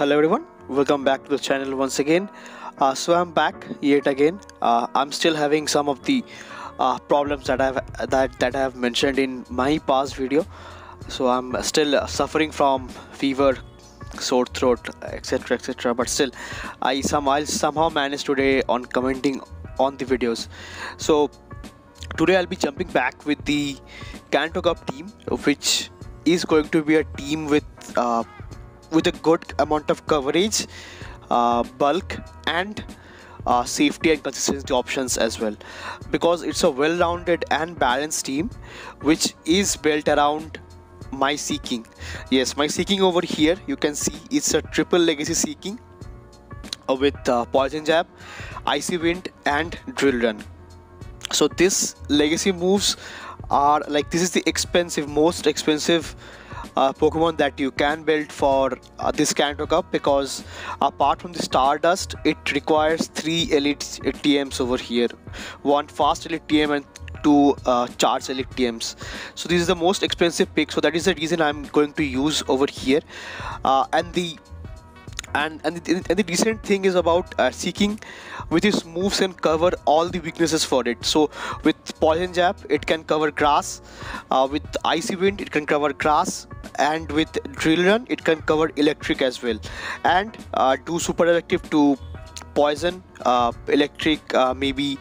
Hello everyone, welcome back to the channel once again. So I'm back yet again. I'm still having some of the problems that I have mentioned in my past video. So I'm still suffering from fever, sore throat, etc., etc. But still, I'll somehow manage today on commenting on the videos. So today I'll be jumping back with the Kanto Cup team, which is going to be a team with a good amount of coverage, bulk, and safety and consistency options as well, because it's a well-rounded and balanced team which is built around my Seaking. Yes, my Seaking over here, you can see it's a triple legacy Seaking with Poison Jab, Icy Wind, and Drill Run. So this legacy moves are like, this is the most expensive Pokemon that you can build for this Kanto Cup, because apart from the Stardust, it requires 3 elite TMs over here, 1 fast elite TM and 2 charge elite TMs. So this is the most expensive pick, so that is the reason I'm going to use over here. And the decent thing is about Seaking, with its moves can cover all the weaknesses for it. So with Poison Jab, it can cover grass, with Icy Wind it can cover grass, and with Drill Run it can cover electric as well, and do super effective to poison, electric, maybe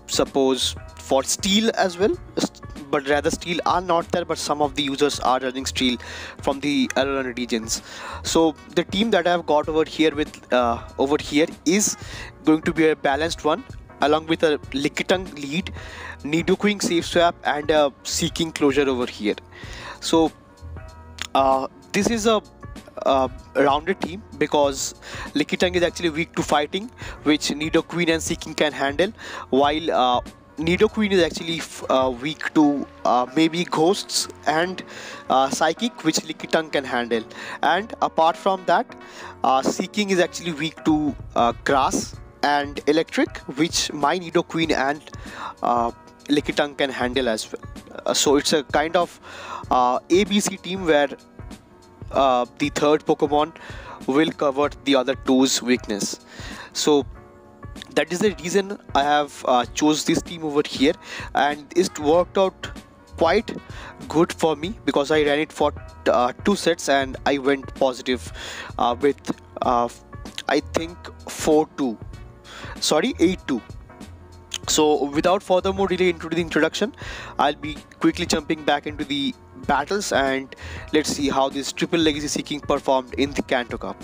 suppose for steel as well, but rather steel are not there, but some of the users are running steel from the Alolan regions. So the team that I have got over here is going to be a balanced one, along with a Lickitung lead, Nidoqueen safe swap, and a Seaking closure over here. So this is a rounded team, because Lickitung is actually weak to fighting, which Nidoqueen and Seaking can handle, while Nidoqueen is actually weak to maybe ghosts and psychic, which Lickitung can handle. And apart from that, Seaking is actually weak to grass and electric, which my Nidoqueen and Lickitung can handle as well. So it's a kind of ABC team where the third Pokemon will cover the other two's weakness. So that is the reason I have chose this team over here, and it worked out quite good for me, because I ran it for 2 sets and I went positive with I think 8-2. So without further more delay into the introduction, I'll be quickly jumping back into the battles, and let's see how this triple legacy Seaking performed in the Kanto Cup.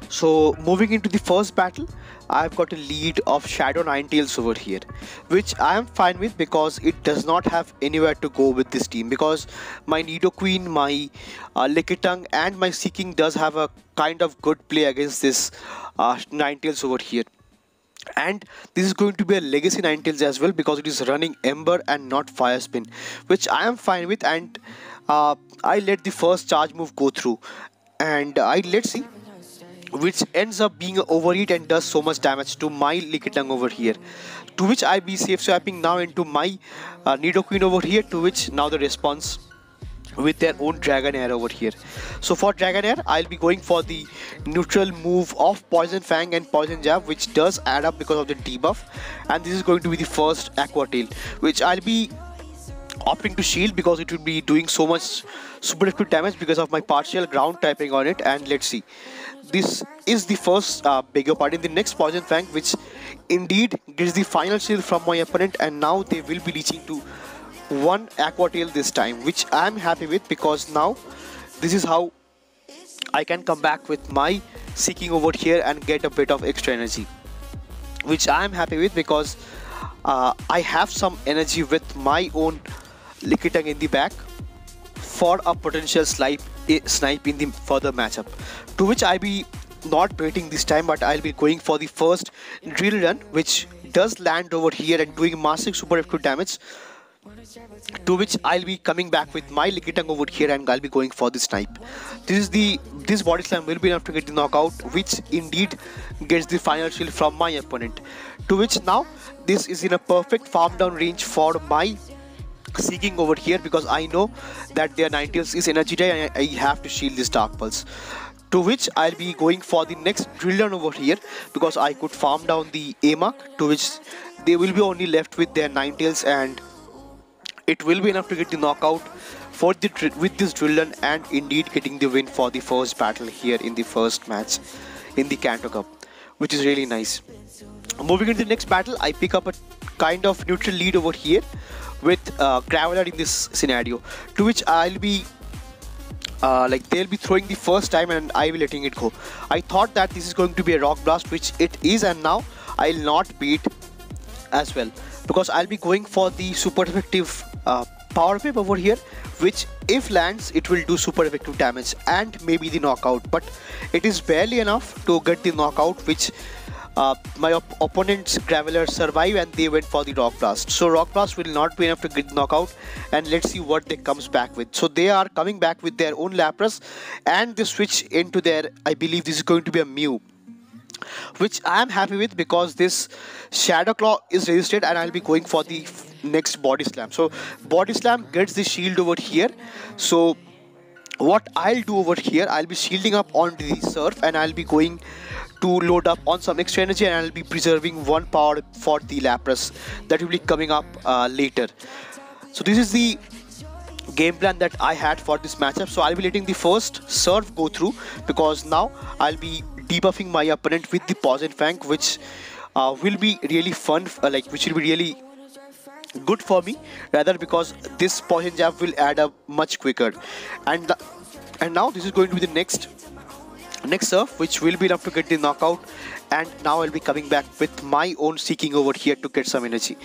So moving into the first battle, I've got a lead of Shadow Ninetales over here, which I am fine with, because it does not have anywhere to go with this team, because my Nidoqueen, my Lickitung, and my Seaking does have a kind of good play against this Ninetales over here. And this is going to be a legacy Ninetales as well, because it is running Ember and not Fire Spin, which I am fine with. And I let the first charge move go through, and let's see, which ends up being an overheat and does so much damage to my Lickitung over here, to which I'll be safe swapping now into my Nidoqueen over here, to which now the response with their own Dragonair over here. So for Dragonair, I'll be going for the neutral move of Poison Fang and Poison Jab, which does add up because of the debuff, and this is going to be the first Aqua Tail, which I'll be opting to shield, because it will be doing so much super effective damage because of my partial ground typing on it. And let's see, this is the first bigger part in the next Poison Fang, which indeed gets the final shield from my opponent, and now they will be reaching to 1 Aqua Tail this time, which I am happy with, because now this is how I can come back with my Seaking over here and get a bit of extra energy, which I am happy with, because I have some energy with my own Lickitung in the back for a potential snipe in the further matchup, to which I'll be not waiting this time, but I'll be going for the first Drill Run, which does land over here and doing massive super effective damage, to which I'll be coming back with my Lickitung over here, and I'll be going for the snipe. This body slam will be enough to get the knockout, which indeed gets the final shield from my opponent, to which now this is in a perfect farm down range for my Seaking over here, because I know that their Ninetales is energy dry and I have to shield this Dark Pulse. To which I'll be going for the next drill down over here because I could farm down the A mark, to which they will be only left with their Ninetales, and it will be enough to get the knockout for the with this drill down, and indeed getting the win for the first battle here in the first match in the Kanto Cup, which is really nice. Moving into the next battle, I pick up a kind of neutral lead over here with Graveler in this scenario, to which I'll be like they'll be throwing the first time and I will be letting it go. I thought that this is going to be a Rock Blast, which it is, and now I'll not beat as well because I'll be going for the super effective Power Whip over here, which if lands it will do super effective damage and maybe the knockout, but it is barely enough to get the knockout, which my opponent's Graveler survive and they went for the Rock Blast. So Rock Blast will not be enough to get knockout, and let's see what they comes back with. So they are coming back with their own Lapras and they switch into their, I believe this is going to be a Mew, which I am happy with because this Shadow Claw is resisted, and I'll be going for the next Body Slam. So Body Slam gets the shield over here. So what I'll do over here, I'll be shielding up on the Surf and I'll be going to load up on some extra energy, and I'll be preserving one power for the Lapras that will be coming up later. So this is the game plan that I had for this matchup. So I'll be letting the first Surf go through because now I'll be debuffing my opponent with the Poison Fang, which will be really fun, which will be really good for me rather, because this Poison Jab will add up much quicker. And now this is going to be the next Surf, which will be enough to get the knockout, and now I'll be coming back with my own Seaking over here to get some energy,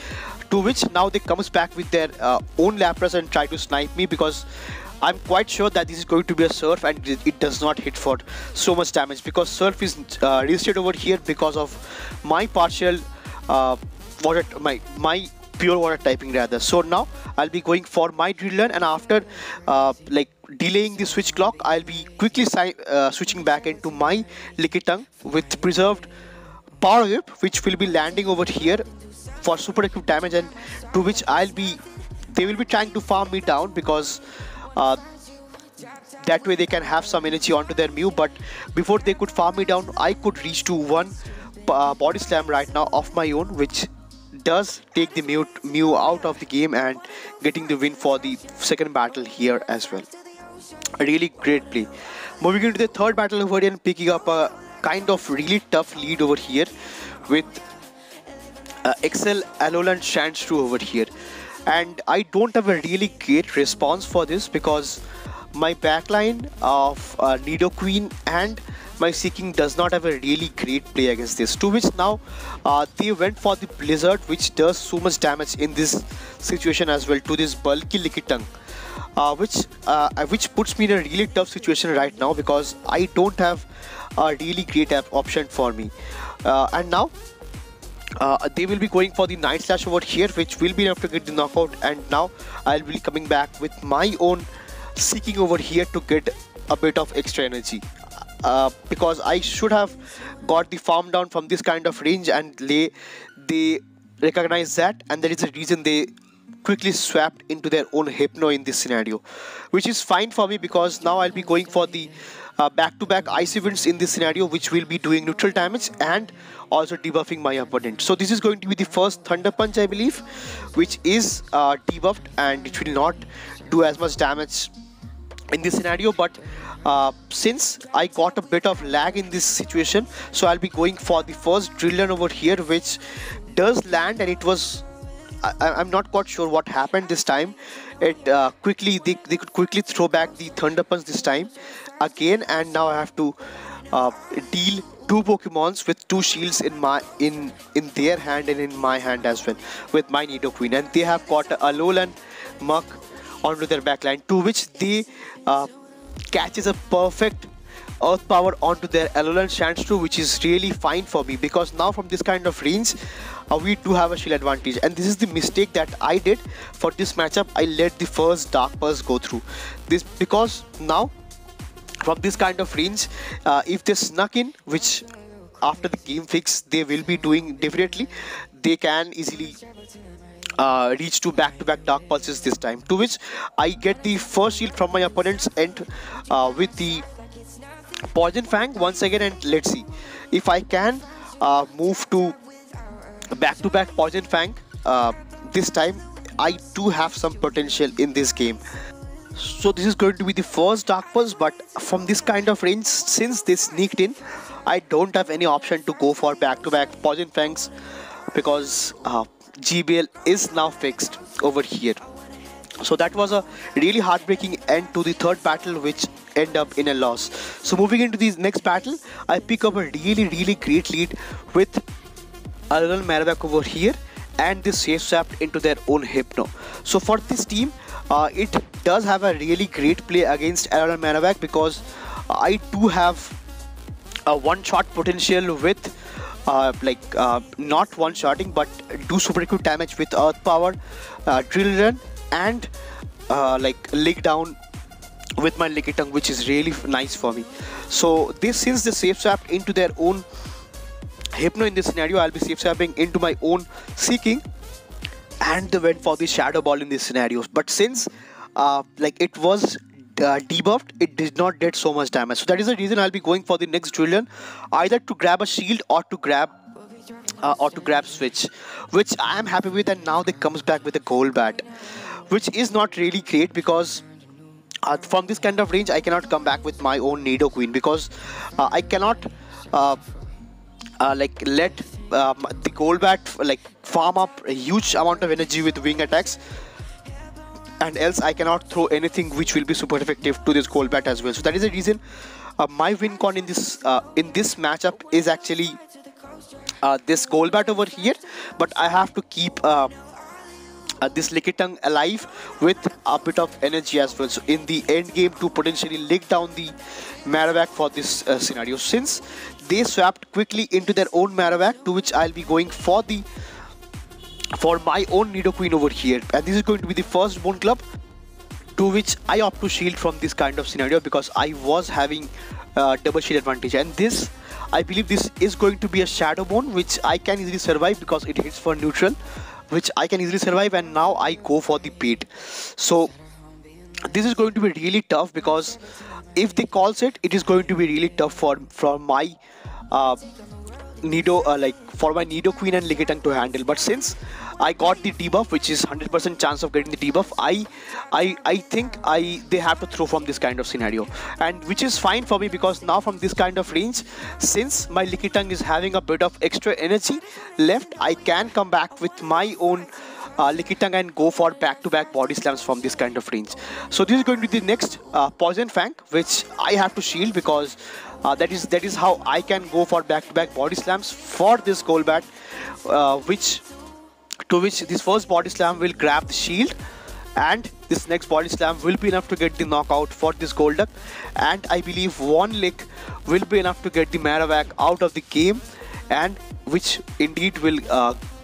to which now they comes back with their own Lapras and try to snipe me because I'm quite sure that this is going to be a Surf and it does not hit for so much damage because Surf is resisted over here because of my partial water, my pure water typing rather. So now I'll be going for my drill learn, and after delaying the switch clock, I'll be quickly switching back into my Lickitung with preserved Power Whip, which will be landing over here for super active damage, and to which they will be trying to farm me down because that way they can have some energy onto their Mew. But before they could farm me down, I could reach to one Body Slam right now of my own, which does take the Mew out of the game and getting the win for the second battle here as well. A really great play. Moving into the third battle over here and picking up a kind of really tough lead over here with XL Alolan Sandshrew over here, and I don't have a really great response for this because my backline of Nidoqueen and my Seaking does not have a really great play against this, to which now they went for the Blizzard, which does so much damage in this situation as well to this bulky Lickitung, which puts me in a really tough situation right now because I don't have a really great option for me. And now they will be going for the Night Slash over here, which will be enough to get the knockout, and now I'll be coming back with my own Seaking over here to get a bit of extra energy. Because I should have got the farm down from this kind of range, and they recognize that, and that is the reason they quickly swapped into their own Hypno in this scenario, which is fine for me because now I'll be going for the back-to-back Ice Events in this scenario, which will be doing neutral damage and also debuffing my opponent. So this is going to be the first Thunder Punch, I believe, which is debuffed, and it will not do as much damage in this scenario, but since I got a bit of lag in this situation, so I'll be going for the first drill learn over here, which does land, and it was I'm not quite sure what happened this time. It they could quickly throw back the Thunder Punch this time again, and now I have to deal two Pokemons with two shields in their hand and in my hand as well with my Nidoqueen, and they have got a Alolan Muck onto their backline, to which they catches a perfect Earth Power onto their Alolan Sandshrew, which is really fine for me because now from this kind of range we do have a shield advantage, and this is the mistake that I did for this matchup. I let the first Dark Pulse go through this because now from this kind of range, if they snuck in, which after the game fix they will be doing definitely, they can easily reach to back-to-back Dark Pulses this time, to which I get the first shield from my opponent's end with the Poison Fang once again, and let's see if I can move to back-to-back Poison Fang. This time I do have some potential in this game. So this is going to be the first Dark Pulse, but from this kind of range, since they sneaked in, I don't have any option to go for back-to-back Poison Fangs because GBL is now fixed over here. So that was a really heartbreaking end to the third battle, which end up in a loss. So moving into the next battle, I pick up a really great lead with Alolan Marowak over here, and this safe swapped into their own Hypno. So for this team, it does have a really great play against Alolan Marowak because I do have a one-shot potential with not one-shotting but do super quick damage with Earth Power, Drill Run, and Leg Down with my Lickitung, which is really nice for me. So this, since the safe swap into their own Hypno in this scenario, I'll be safe swapping into my own Seaking, and they went for the Shadow Ball in this scenario. But since it was debuffed, it did not get so much damage. So that is the reason I'll be going for the next Drillon, either to grab a shield or to grab Switch, which I am happy with. And now they comes back with a Golbat, which is not really great because from this kind of range I cannot come back with my own Nidoqueen because I cannot let the Golbat farm up a huge amount of energy with wing attacks, and else I cannot throw anything which will be super effective to this Golbat as well. So that is the reason my win con in this matchup is actually this Golbat over here, but I have to keep this Lickitung alive with a bit of energy as well. So in the end game to potentially lick down the Marowak for this scenario, since they swapped quickly into their own Marowak, to which I'll be going for my own Nidoqueen over here, and this is going to be the first Bone Club, to which I opt to shield from this kind of scenario because I was having double shield advantage. And this, I believe this is going to be a Shadow Bone, which I can easily survive because it hits for neutral, which I can easily survive, and now I go for the bait. So this is going to be really tough because if they calls it, it is going to be really tough for my for my Nidoqueen and Lickitung to handle. But since I got the debuff, which is 100% chance of getting the debuff, I think they have to throw from this kind of scenario, and which is fine for me because now from this kind of range, since my Lickitung is having a bit of extra energy left, I can come back with my own Lickitung and go for back-to-back body slams from this kind of range. So this is going to be the next Poison Fang, which I have to shield because that is how I can go for back-to-back body slams for this Golbat, to which this first body slam will grab the shield, and this next body slam will be enough to get the knockout for this Golduck, and I believe one lick will be enough to get the Marowak out of the game, and which indeed will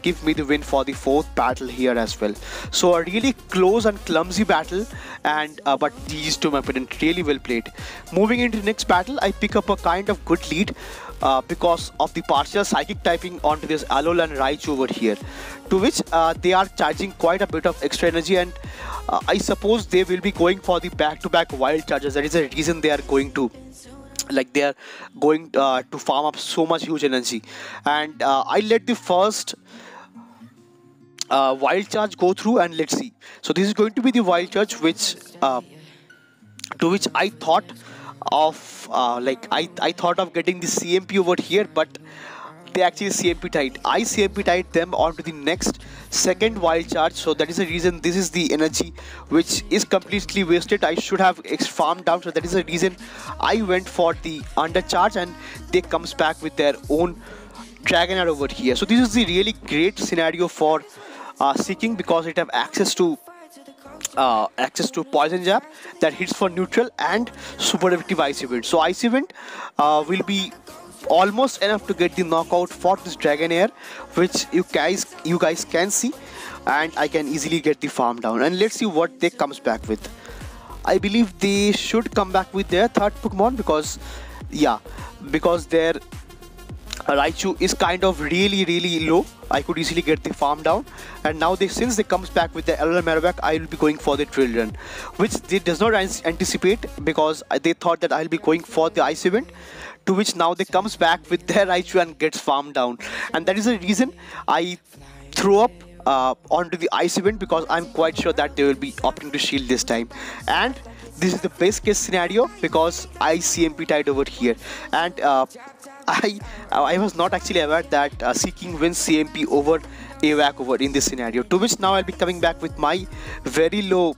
give me the win for the fourth battle here as well. So a really close and clumsy battle, and but GG's to my opponent, really well played. Moving into the next battle, I pick up a kind of good lead because of the partial psychic typing onto this Alolan Raichu over here, to which they are charging quite a bit of extra energy, and I suppose they will be going for the back-to-back wild charges. That is the reason they are going to to farm up so much huge energy. And I let the first wild charge go through, and let's see. So this is going to be the wild charge, which to which I thought of I thought of getting the CMP over here, but they actually CMP tied. I CMP tied them onto the next second wild charge, so that is the reason this is the energy which is completely wasted. I should have farmed down, so that is the reason I went for the undercharge, and they comes back with their own Dragonair over here. So this is the really great scenario for Seaking because it have access to Poison Jab that hits for neutral and super effective Icy Wind. So Icy Wind will be almost enough to get the knockout for this Dragonair, which you guys can see, and I can easily get the farm down. And let's see what they comes back with. I believe they should come back with their third Pokemon because their Raichu is kind of really low. I could easily get the farm down, and now since they comes back with the Alolan Marowak, I will be going for the drill run, which they does not anticipate because they thought that I'll be going for the ice event. To which now they comes back with their Raichu and gets farmed down, and that is the reason I throw up onto the ice event, because I'm quite sure that they will be opting to shield this time. And this is the best case scenario because I CMP tied over here, and I was not actually aware that Seaking wins CMP over AWAC over in this scenario. To which now I'll be coming back with my very low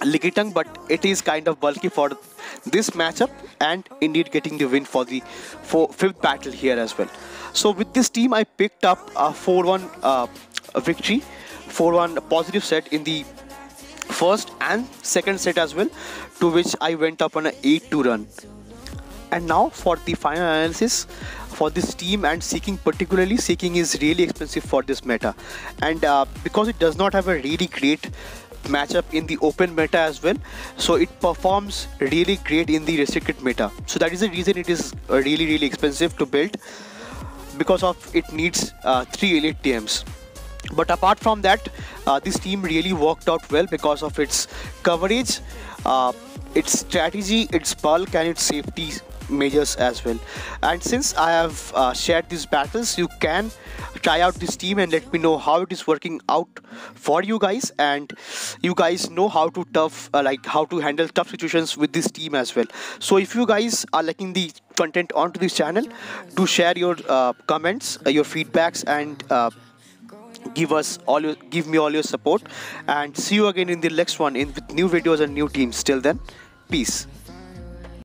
Lickitung, but it is kind of bulky for this matchup, and indeed getting the win for the fifth battle here as well. So with this team, I picked up a 4-1 victory, 4-1 positive set in the first and second set as well, to which I went up on an 8-2 run. And now for the final analysis for this team and Seaking particularly. Seaking is really expensive for this meta, and because it does not have a really great matchup in the open meta as well, so it performs really great in the restricted meta. So that is the reason it is really expensive to build, because of it needs 3 elite TMs. But apart from that, this team really worked out well because of its coverage, its strategy, its bulk, and its safety measures as well. And since I have shared these battles, you can try out this team and let me know how it is working out for you guys, and you guys know how to how to handle tough situations with this team as well. So if you guys are liking the content onto this channel, do share your comments, your feedbacks, and give me all your support, and see you again in the next one with new videos and new teams. Till then, peace.